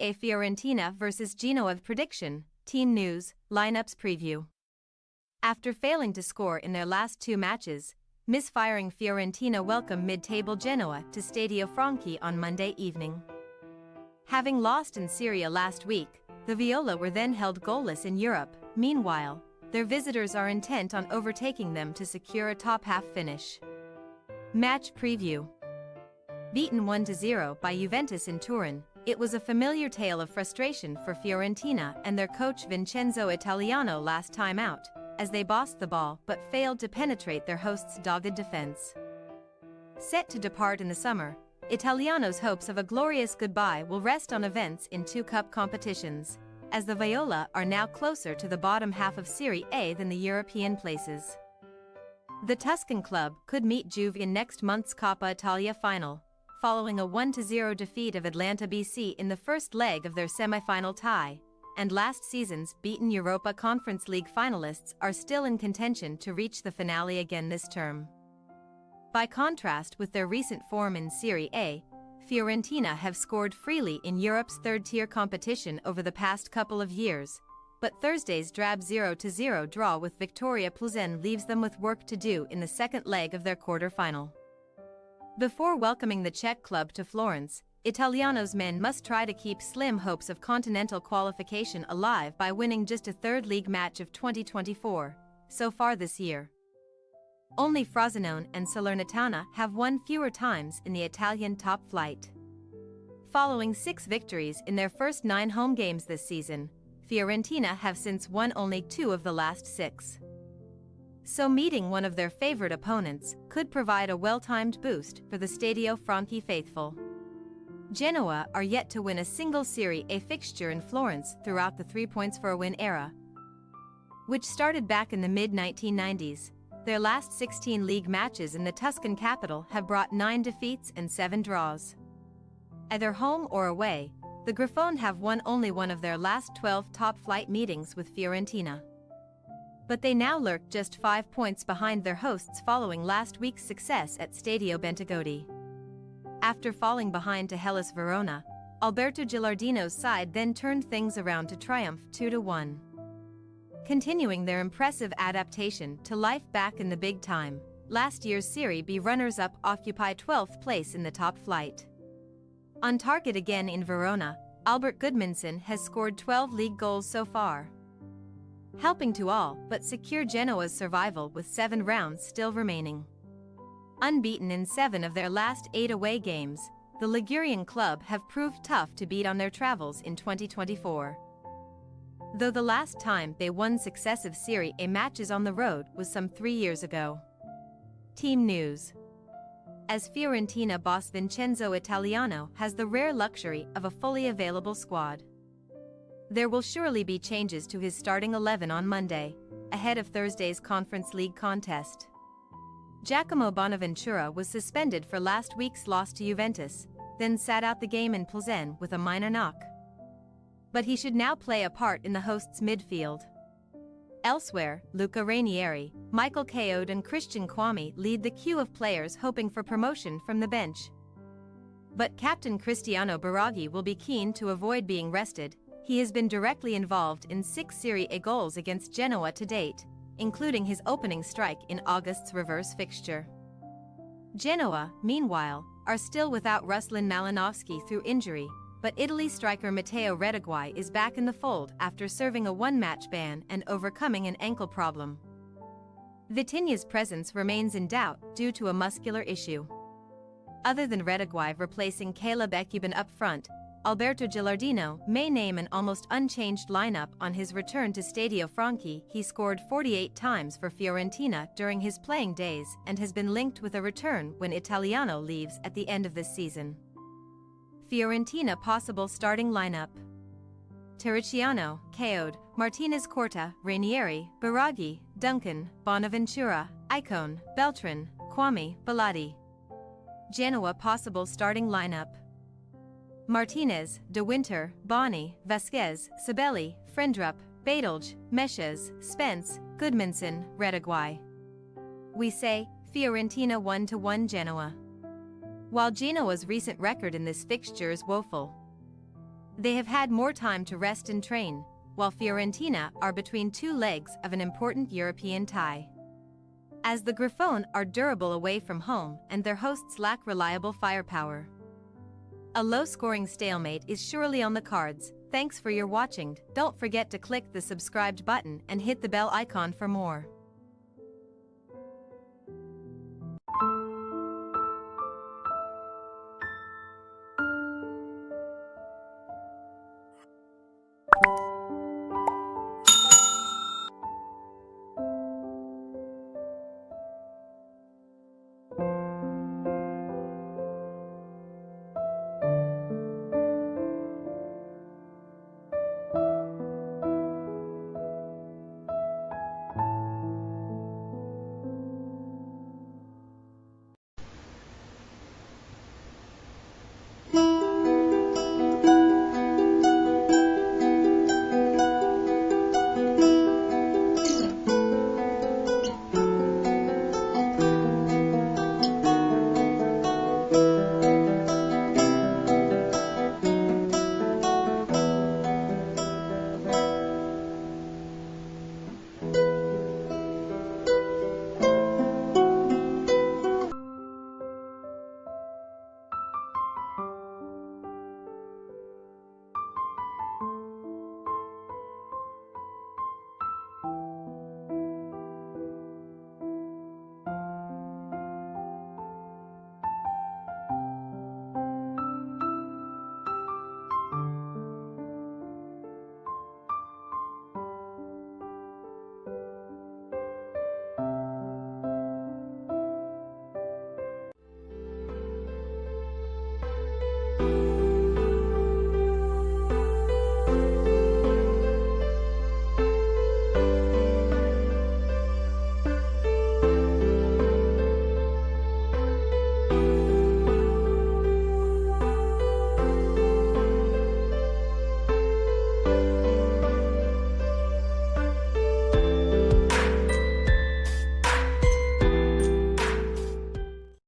A Fiorentina vs Genoa prediction, team news, lineups preview. After failing to score in their last two matches, misfiring Fiorentina welcome mid-table Genoa to Stadio Franchi on Monday evening. Having lost in Serie A last week, the Viola were then held goalless in Europe. Meanwhile, their visitors are intent on overtaking them to secure a top-half finish. Match preview. Beaten 1-0 by Juventus in Turin, it was a familiar tale of frustration for Fiorentina and their coach Vincenzo Italiano last time out, as they bossed the ball but failed to penetrate their hosts' dogged defense. Set to depart in the summer, Italiano's hopes of a glorious goodbye will rest on events in two cup competitions, as the Viola are now closer to the bottom half of Serie A than the European places. The Tuscan club could meet Juve in next month's Coppa Italia final, following a 1-0 defeat of Atalanta BC in the first leg of their semi-final tie, and last season's beaten Europa Conference League finalists are still in contention to reach the finale again this term. By contrast with their recent form in Serie A, Fiorentina have scored freely in Europe's third-tier competition over the past couple of years, but Thursday's drab 0-0 draw with Victoria Plzen leaves them with work to do in the second leg of their quarter-final. Before welcoming the Czech club to Florence, Italiano's men must try to keep slim hopes of continental qualification alive by winning just a third league match of 2024, so far this year. Only Frosinone and Salernitana have won fewer times in the Italian top flight. Following 6 victories in their first 9 home games this season, Fiorentina have since won only 2 of the last 6. So meeting one of their favorite opponents could provide a well-timed boost for the Stadio Franchi faithful. Genoa are yet to win a single Serie A fixture in Florence throughout the 3 points for a win era, which started back in the mid-1990s. Their last 16 league matches in the Tuscan capital have brought 9 defeats and 7 draws. Either home or away, the Grifone have won only one of their last 12 top-flight meetings with Fiorentina. But they now lurk just 5 points behind their hosts following last week's success at Stadio Bentegodi. After falling behind to Hellas Verona, Alberto Gilardino's side then turned things around to triumph 2-1. Continuing their impressive adaptation to life back in the big time, last year's Serie B runners-up occupy 12th place in the top flight. On target again in Verona, Albert Gudmundsson has scored 12 league goals so far, helping to all but secure Genoa's survival with 7 rounds still remaining. Unbeaten in 7 of their last 8 away games, the Ligurian club have proved tough to beat on their travels in 2024. Though the last time they won successive Serie A matches on the road was some 3 years ago. Team news. As Fiorentina boss Vincenzo Italiano has the rare luxury of a fully available squad, there will surely be changes to his starting 11 on Monday, ahead of Thursday's Conference League contest. Giacomo Bonaventura was suspended for last week's loss to Juventus, then sat out the game in Plzen with a minor knock. But he should now play a part in the hosts' midfield. Elsewhere, Luca Ranieri, Michael Keown and Christian Kwame lead the queue of players hoping for promotion from the bench. But captain Cristiano Biraghi will be keen to avoid being rested. He has been directly involved in 6 Serie A goals against Genoa to date, including his opening strike in August's reverse fixture. Genoa, meanwhile, are still without Ruslan Malinovsky through injury, but Italy striker Matteo Retegui is back in the fold after serving a 1-match ban and overcoming an ankle problem. Vitinha's presence remains in doubt due to a muscular issue. Other than Retegui replacing Caleb Ekuban up front, Alberto Gilardino may name an almost unchanged lineup on his return to Stadio Franchi. He scored 48 times for Fiorentina during his playing days and has been linked with a return when Italiano leaves at the end of this season. Fiorentina possible starting lineup: Terracciano, Keown, Martinez Corta, Ranieri, Biraghi, Duncan, Bonaventura, Icone, Beltran, Kwame, Baladi. Genoa possible starting lineup: Martinez, De Winter, Boni, Vasquez, Sabelli, Frendrup, Badalj, Meshes, Spence, Gudmundsson, Retegui. We say, Fiorentina 1-1 Genoa. While Genoa's recent record in this fixture is woeful, They have had more time to rest and train, while Fiorentina are between two legs of an important European tie. As the Griffoni are durable away from home and their hosts lack reliable firepower. A low-scoring stalemate is surely on the cards. Thanks for your watching. Don't forget to click the subscribed button and hit the bell icon for more.